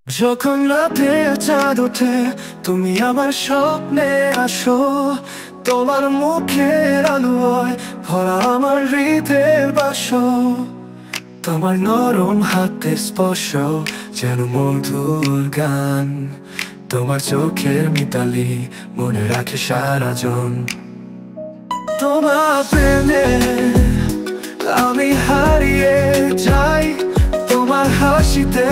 যখন রাতে চাঁদ ওঠে তুমি আমার স্বপ্নে আসো, তোমার মুখের আলোয় ভরা আমার হৃদয়ের বাসর। তোমার নরম হাতের স্পর্শ যেন মধুর গান, তোমার চোখের মিতালি মনে রাখে সারাজন। তোমার প্রেমে আমি হারিয়ে যাই, তোমার হাসিতে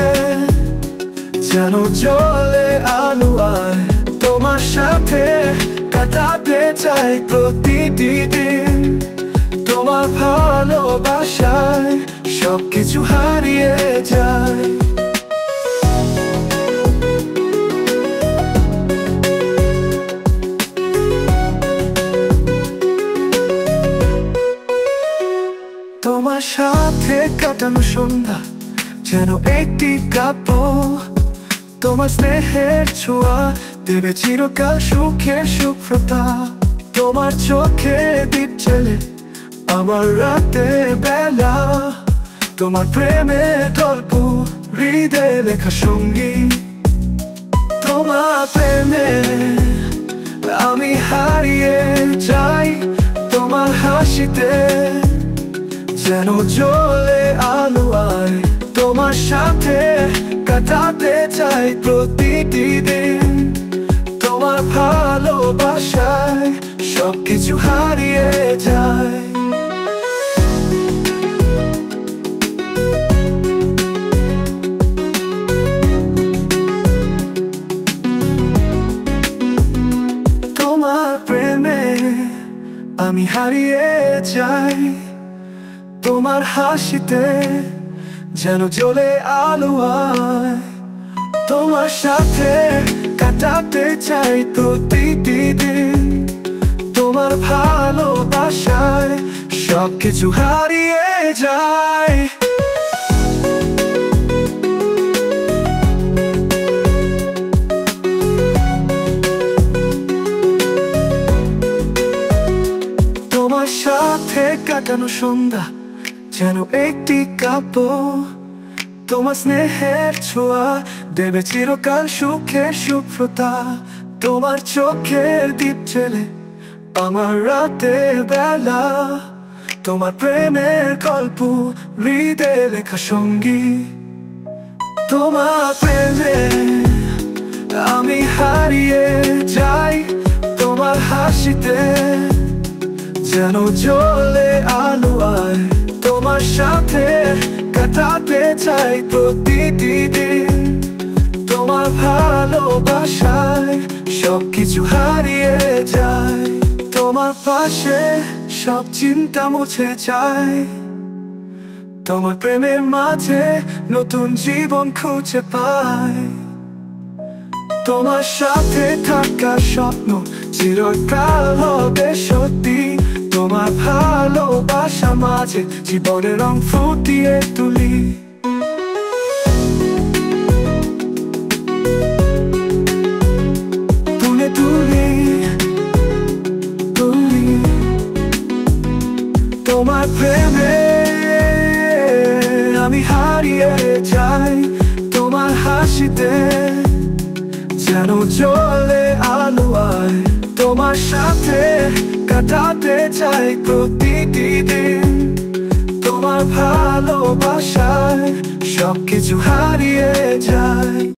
যেন জ্বলে আলো আয়। তোমার সাথে কাটাতে চাই প্রতিটি দিন, তোমার ভালোবাসায় সবকিছু হারিয়ে যায়। তোমার সাথে কাটানো সন্ধ্যা যেন একটি কাব্য, তোমার স্নেহের ছোঁয়া দেবে চিরকাল সুখের শুভ্রতা। তোমার চোখে দীপ জ্বেলে আমার রাতের বেলা, তোমার প্রেমের গল্প হৃদয়ে লেখা সঙ্গী। তোমার প্রেমে আমি হারিয়ে যাই, তোমার হাসিতে যেন জ্বলে আলো আয়। তোমার সাথে কাটাতে চাই প্রতিটি দিন, তোমার ভালোবাসায় সবকিছু হারিয়ে যায়। তোমার প্রেমে আমি হারিয়ে যাই, তোমার হাসিতে যেন জ্বলে আলো আয়। তোমার সাথে কাটাতে চাই প্রতিটি দিন, তোমার ভালোবাসায় সবকিছু হারিয়ে যায়। তোমার সাথে কাটানো সন্ধ্যা যেন একটি কাব্য, তোমার স্নেহের ছোঁয়া দেবে চিরকাল সুখের শুভ্রতা। তোমার চোখের দীপ জ্বেলে আমার রাতের বেলা, তোমার প্রেমের গল্প হৃদয়ে লেখা সঙ্গী। তোমার প্রেমে আমি হারিয়ে যাই, তোমার হাসিতে যেন জ্বলে আলো আয়। তোমার সাথে কাটাতে চাই প্রতিটি দিন, তোমার ভালোবাসায় সবকিছু হারিয়ে যায়। তোমার পাশে সব চিন্তা মুছে যায়, তোমার প্রেমের মাঝে নতুন জীবন খুঁজে পায়। তোমার সাথে থাকার স্বপ্ন চিরকাল হবে সত্যি, তোমার ভালোবাসা মাঝে জীবনের রং ফুটিয়ে তুলি। তুলে তুলি তুলি তোমার প্রেমে আমি হারিয়ে যাই, তোমার হাসিতে যেন জ্বলে আলো আয়। তোমার সাথে কাটাতে চাই প্রতিটি দিন, তোমার ভালোবাসায় সবকিছু হারিয়ে যায়।